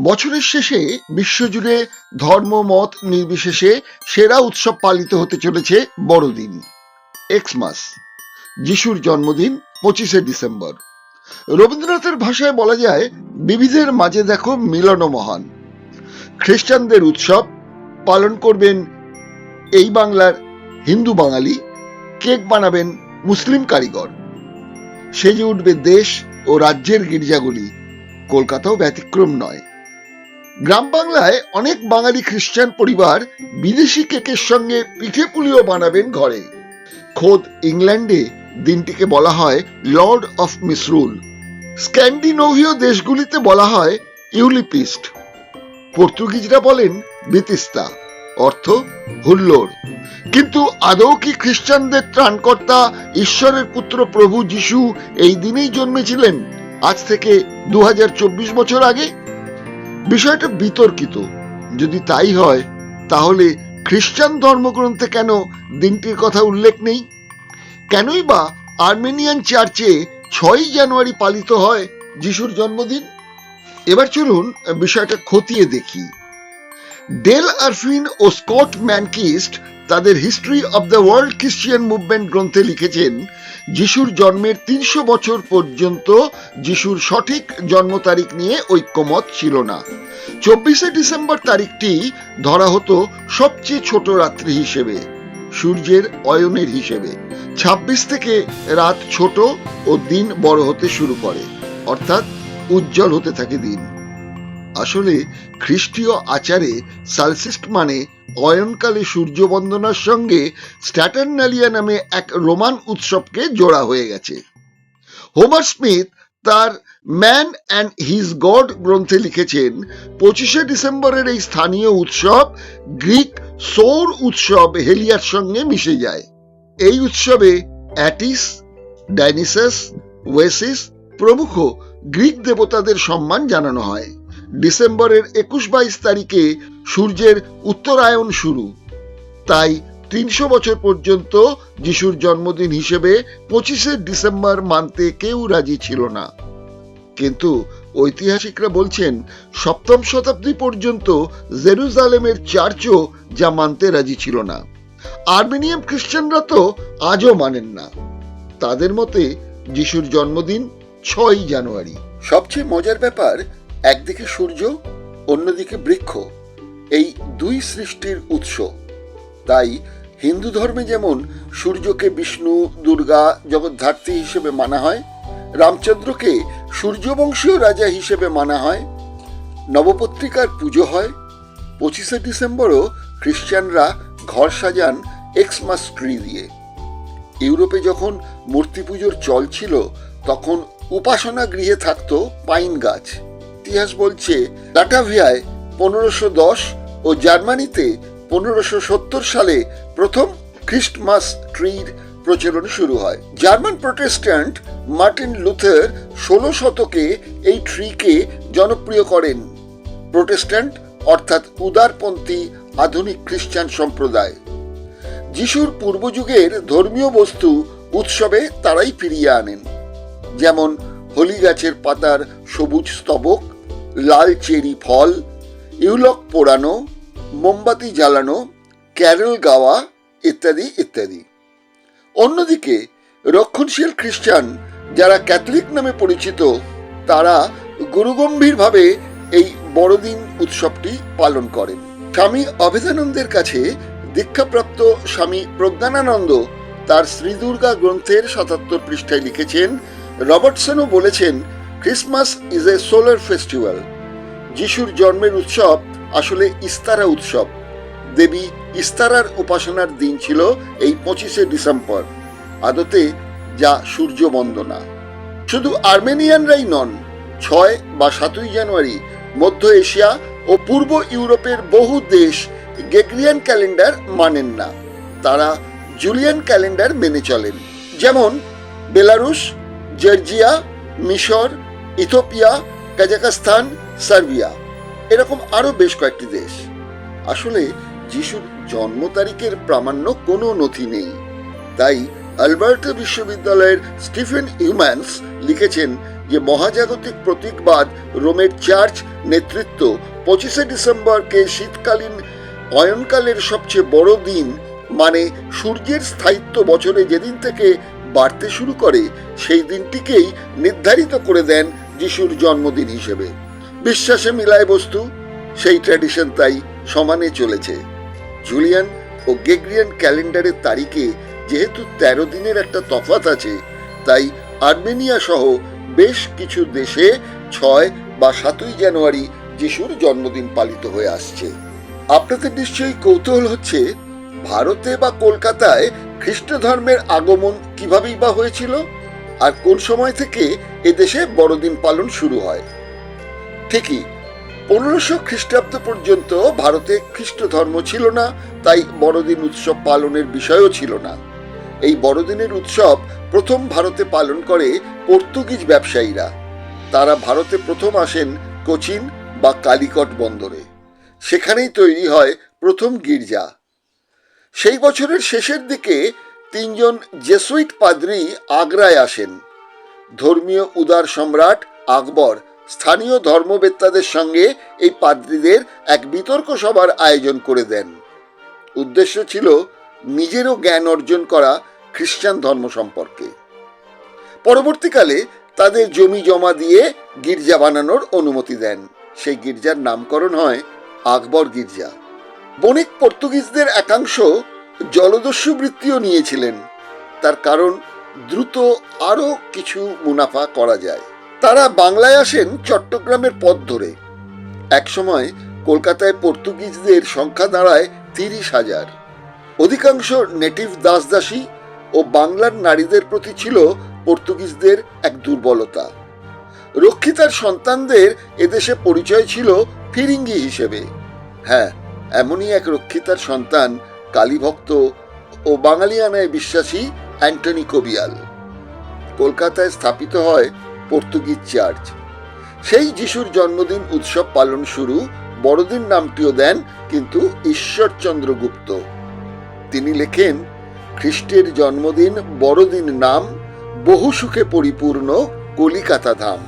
বছরের শেষে বিশ্বজুড়ে ধর্ম মত নির্বিশেষে সেরা উৎসব পালিত হতে চলেছে বড়দিন, এক্সমাস, যিশুর জন্মদিন 25শে ডিসেম্বর। রবীন্দ্রনাথের ভাষায় বলা যায়, বিবিধের মাঝে দেখো মিলন মহান। খ্রিস্টানদের উৎসব পালন করবেন এই বাংলার হিন্দু বাঙালি, কেক বানাবেন মুসলিম কারিগর, সেজে উঠবে দেশ ও রাজ্যের গির্জাগুলি, কলকাতাও ব্যতিক্রম নয়। গ্রাম বাংলায় অনেক বাঙালি খ্রিস্টান পরিবার বিদেশি কেকের সঙ্গে পিঠে পুলিও বানাবেন ঘরে। খোদ ইংল্যান্ডে দিনটিকে বলা হয় লর্ড অফ মিসরুল। স্ক্যান্ডিনেভীয় দেশগুলিতে বলা হয় ইউলিপিস্ট। পর্তুগিজরা বলেন বিতিস্তা, অর্থ হুল্লোড়। কিন্তু আদৌ কি খ্রিস্টানদের ত্রাণকর্তা ঈশ্বরের পুত্র প্রভু যিশু এই দিনেই জন্মেছিলেন, আজ থেকে 2024 বছর আগে? বিষয়টা বিতর্কিত। যদি তাই হয়, তাহলে খ্রিস্টান ধর্মগ্রন্থে কেন দিনটির কথা উল্লেখ নেই? কেনই বা আর্মেনিয়ান চার্চে 6ই জানুয়ারি পালিত হয় যিশুর জন্মদিন? এবার চলুন বিষয়টা খতিয়ে দেখি। ডেল আরফিন ও স্কট ম্যানকিস্ট তাদের history of the world Christian movement গ্রন্থে লিখেছেন, যিশুর জন্মের 300 বছর পর্যন্ত যিশুর সঠিক জন্ম তারিখ নিয়ে ঐক্যমত ছিল না। 24শে ডিসেম্বর তারিখটি ধরা হতো সবচেয়ে ছোট রাত্রি হিসেবে, সূর্যের অয়নের হিসেবে। 26 থেকে রাত ছোট ও দিন বড় হতে শুরু করে, অর্থাৎ উজ্জ্বল হতে থাকে দিন। আসলে খ্রিস্টীয় আচারে সালসিস্ট মানে অয়নকালে সূর্য বন্দনার সঙ্গে স্ট্যাটার্নালিয়া নামে এক রোমান উৎসবকে জোড়া হয়ে গেছে। হোমার স্মিথ তার ম্যান অ্যান্ড হিজ গড গ্রন্থে লিখেছেন, 25শে ডিসেম্বরের এই স্থানীয় উৎসব গ্রিক সৌর উৎসব হেলিয়ার সঙ্গে মিশে যায়। এই উৎসবে অ্যাটিস, ডাইনিসাস, ওয়েসিস প্রমুখ গ্রিক দেবতাদের সম্মান জানানো হয়। ডিসেম্বরের 21-22 তারিখে সূর্যের উত্তরায়ণ শুরু, তাই 300 বছর পর্যন্ত যিশুর জন্মদিন হিসেবে 25শে ডিসেম্বর মানতে কেউ রাজি ছিল না। কিন্তু ঐতিহাসিকরা বলছেন, 7ম শতাব্দী পর্যন্ত জেরুজালেমের চার্চও যা মানতে রাজি ছিল না। আর্মেনিয়ান খ্রিস্টানরা তো আজও মানেন না। তাদের মতে যিশুর জন্মদিন 6ই জানুয়ারি। সবচেয়ে মজার ব্যাপার, একদিকে সূর্য, অন্যদিকে বৃক্ষ, এই দুই সৃষ্টির উৎস। তাই হিন্দু ধর্মে যেমন সূর্যকে বিষ্ণু, দুর্গা, জগদ্ধাত্রী হিসেবে মানা হয়, রামচন্দ্রকে সূর্যবংশীয় রাজা হিসেবে মানা হয়, নবপত্রিকার পুজো হয়। 25শে ডিসেম্বরও খ্রিস্টানরা ঘর সাজান এক্সমাস ট্রি দিয়ে। ইউরোপে যখন মূর্তি পুজোর চল ছিল, তখন উপাসনা গৃহে থাকতো পাইন গাছ। ইতিহাস বলছে, লাটাভিয়ায় 1510 ও জার্মানিতে 1570 সালে প্রথম খ্রিস্টমাস ট্রির প্রচলন শুরু হয়। জার্মান প্রোটেস্ট্যান্ট মার্টিন লুথার 16 শতকে এই ট্রিকে জনপ্রিয় করেন। প্রোটেস্ট্যান্ট অর্থাৎ উদারপন্থী আধুনিক খ্রিস্টান সম্প্রদায় যিশুর পূর্বযুগের ধর্মীয় বস্তু উৎসবে তারাই ফিরিয়ে আনেন, যেমন হোলি গাছের পাতার সবুজ স্তবক, লাল চেরি ফল, ইউলক পোড়ানো, মোমবাতি জ্বালানো, ক্যারল গাওয়া ইত্যাদি ইত্যাদি। অন্যদিকে রক্ষণশীল খ্রিস্টান যারা ক্যাথলিক নামে পরিচিত, তারা গুরুগম্ভীরভাবে এই বড়দিন উৎসবটি পালন করেন। স্বামী অভেদানন্দের কাছে দীক্ষাপ্রাপ্ত স্বামী প্রজ্ঞানানন্দ তার শ্রীদুর্গা গ্রন্থের 77 পৃষ্ঠায় লিখেছেন, রবার্টসনও বলেছেন, Christmas is a solar festival. যিশুর জন্মের উৎসব আসলে ইস্তারা উৎসব। দেবী ইস্তারার উপাসনার দিন ছিল এই 25শে ডিসেম্বর, আদতে যা সূর্য বন্দনা। শুধু আর্মেনিয়ানরাই নন, 6 বা 7ই জানুয়ারি মধ্য এশিয়া ও পূর্ব ইউরোপের বহু দেশ গ্রেগরিয়ান ক্যালেন্ডার মানেন না। তারা জুলিয়ান ক্যালেন্ডার মেনে চলেন, যেমন বেলারুশ, জর্জিয়া, মিশর, ইথিওপিয়া, কাজাখস্তান, সার্বিয়া, এরকম আরো বেশ কয়েকটি দেশ। আসলে যিশুর জন্ম তারিখের প্রামাণ্য কোনো নথি নেই, তাই আলবার্টা বিশ্ববিদ্যালয়ের স্টিফেন হিউম্যান্স লিখেছেন যে মহাজাগতিক প্রতীকবাদ রোমের চার্চ নেতৃত্ব 25শে ডিসেম্বরকে শীতকালীন অয়নকালের সবচেয়ে বড় দিন, মানে সূর্যের স্থায়িত্ব বছরে যেদিন থেকে বাড়তে শুরু করে সেই দিনটিকেই নির্ধারিত করে দেন যিশুর জন্মদিন হিসেবে। বিশ্বাসে মিলায় বস্তু, সেই ট্র্যাডিশন তাই সমানে চলেছে। জুলিয়ান ও গ্রেগরিয়ান ক্যালেন্ডারের তারিখে যেহেতু 13 দিনের একটা তফাৎ আছে, তাই আর্মেনিয়া সহ বেশ কিছু দেশে 6 বা 7ই জানুয়ারি যিশুর জন্মদিন পালিত হয়ে আসছে। আপনাদের নিশ্চয়ই কৌতূহল হচ্ছে, ভারতে বা কলকাতায় খ্রিস্ট ধর্মের আগমন কিভাবেই বা হয়েছিল, আর কোন সময় থেকে এদেশে বড়দিন পালন শুরু হয়। ঠিকই, 1500 খ্রিস্টাব্দ পর্যন্ত ভারতে খ্রিস্ট ধর্ম ছিল না, তাই বড়দিন উৎসব পালনের বিষয়ও ছিল না। এই বড়দিনের উৎসব প্রথম ভারতে পালন করে পর্তুগিজ ব্যবসায়ীরা। তারা ভারতে প্রথম আসেন কোচিন বা কালিকট বন্দরে। সেখানেই তৈরি হয় প্রথম গির্জা। সেই বছরের শেষের দিকে 3 জন জেসুইট পাদ্রী আগ্রায় আসেন। ধর্মীয় উদার সম্রাট আকবর স্থানীয় ধর্মবেত্তাদের সঙ্গে এই পাদ্রীদের এক বিতর্ক সভার আয়োজন করে দেন। উদ্দেশ্য ছিল নিজেরও জ্ঞান অর্জন করা খ্রিস্টান ধর্ম সম্পর্কে। পরবর্তীকালে তাদের জমি জমা দিয়ে গির্জা বানানোর অনুমতি দেন। সেই গির্জার নামকরণ হয় আকবর গির্জা। বণিক পর্তুগিজদের একাংশ জলদস্যু বৃত্তিও নিয়েছিলেন। তার কারণ দ্রুত আরো কিছু মুনাফা করা যায়। তারা বাংলায় আসেন চট্টগ্রামের পথ ধরে। একসময় কলকাতায় পর্তুগিজদের সংখ্যা দাঁড়ায় 30,000। অধিকাংশ নেটিভ দাসদাসী ও বাংলার নারীদের প্রতি ছিল পর্তুগিজদের এক দুর্বলতা। রক্ষিতার সন্তানদের এদেশে পরিচয় ছিল ফিরিঙ্গি হিসেবে। হ্যাঁ, এমনই এক রক্ষিতার সন্তান কালীভক্ত ও বাঙালিয়ানায় বিশ্বাসী অ্যান্টনি কবিয়াল। কলকাতায় স্থাপিত হয় পর্তুগিজ চার্চ। সেই যিশুর জন্মদিন উৎসব পালন শুরু, বড়দিন নামটিও দেন কিন্তু ঈশ্বরচন্দ্র গুপ্ত। তিনি লেখেন, খ্রিস্টের জন্মদিন বড়দিন নাম, বহু সুখে পরিপূর্ণ কলিকাতা ধাম।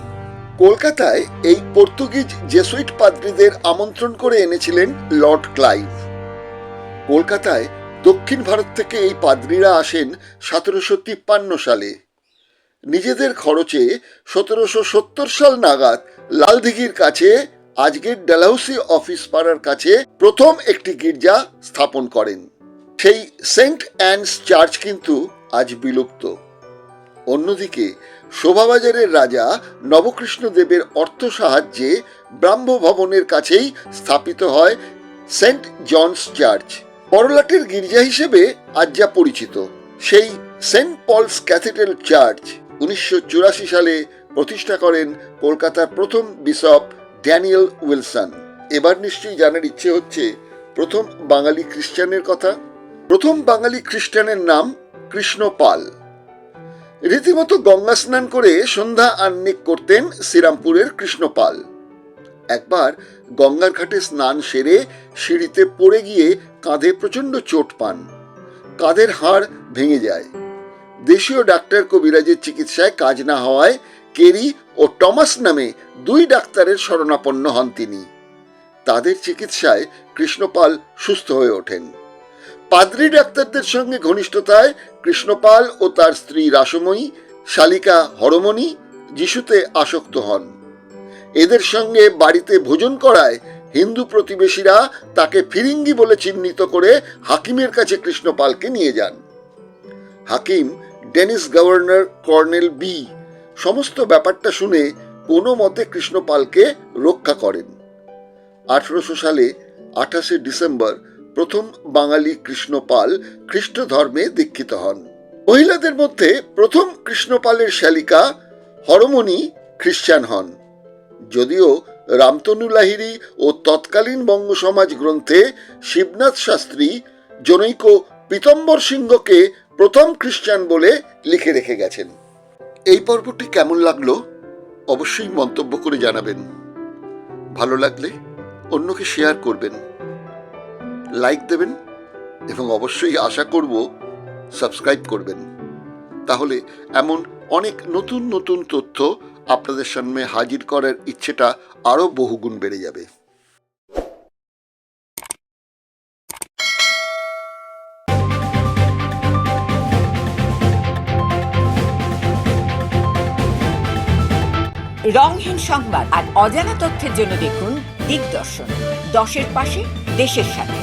কলকাতায় এই পর্তুগিজ জেসুইট পাদ্রীদের আমন্ত্রণ করে এনেছিলেন লর্ড ক্লাইভ। কলকাতায় দক্ষিণ ভারত থেকে এই পাদ্রীরা আসেন 1753 সালে। নিজেদের খরচে 1770 সাল নাগাদ লালদিঘির কাছে, আজকের ডালহৌসি অফিস পাড়ার কাছে প্রথম একটি গির্জা স্থাপন করেন। সেই সেন্ট অ্যানস চার্চ কিন্তু আজ বিলুপ্ত। অন্যদিকে শোভাবাজারের রাজা নবকৃষ্ণ দেবের অর্থ সাহায্যে ব্রাহ্ম ভবনের কাছেই স্থাপিত হয় সেন্ট জনস চার্চ, বড়লাটের গির্জা হিসেবে আজ যা পরিচিত। সেই সেন্ট পলস ক্যাথিড্রাল চার্চ 1984 সালে প্রতিষ্ঠা করেন কলকাতার প্রথম বিশপ ড্যানিয়েল উইলসন। এবার নিশ্চয়ই জানার ইচ্ছে হচ্ছে প্রথম বাঙালি খ্রিস্টানের কথা। প্রথম বাঙালি খ্রিস্টানের নাম কৃষ্ণ পাল। রীতিমতো গঙ্গা স্নান করে সন্ধ্যা আহ্নিক করতেন শ্রীরামপুরের কৃষ্ণ পাল। একবার গঙ্গার ঘাটে স্নান সেরে সিঁড়িতে পড়ে গিয়ে কাঁধে প্রচন্ড চোট পান। কাঁধের হাড় ভেঙে যায়। দেশীয় ডাক্তার কবিরাজের চিকিৎসায় কাজ না হওয়ায় কেরি ও টমাস নামে 2 ডাক্তারের শরণাপন্ন হন তিনি। তাদের চিকিৎসায় কৃষ্ণপাল সুস্থ হয়ে ওঠেন। পাদ্রী ডাক্তারদের সঙ্গে ঘনিষ্ঠতায় কৃষ্ণপাল ও তার স্ত্রী রাসময়ী, শালিকা হরমণি যিশুতে আসক্ত হন। এদের সঙ্গে বাড়িতে ভোজন করায় হিন্দু প্রতিবেশীরা তাকে ফিরিঙ্গি বলে চিহ্নিত করে হাকিমের কাছে কৃষ্ণপালকে নিয়ে যান। হাকিম ডেনিস গভর্নর কর্নেল বি সমস্ত ব্যাপারটা শুনে কোনো মতে কৃষ্ণপালকে রক্ষা করেন। 1800 সালে 28শে ডিসেম্বর প্রথম বাঙালি কৃষ্ণপাল খ্রিস্ট ধর্মে দীক্ষিত হন। মহিলাদের মধ্যে প্রথম কৃষ্ণপালের শালিকা হরমণি খ্রিস্টান হন। যদিও রামতনু লাহিড়ী ও তৎকালীন বঙ্গ সমাজ গ্রন্থে শিবনাথ শাস্ত্রী জনৈক পীতম্বর সিংহকে প্রথম খ্রিস্টান বলে লিখে রেখে গেছেন। এই পর্বটি কেমন লাগলো অবশ্যই মন্তব্য করে জানাবেন। ভালো লাগলে অন্যকে শেয়ার করবেন, লাইক দেবেন এবং অবশ্যই আশা করব সাবস্ক্রাইব করবেন। তাহলে এমন অনেক নতুন নতুন তথ্য আপনাদের সামনে হাজির করার ইচ্ছেটা আরও বহুগুণ বেড়ে যাবে। রংহীন সংবাদ আর অজানা তথ্যের জন্য দেখুন দিগদর্শন, 10-এর পাশে, দেশের সাথে।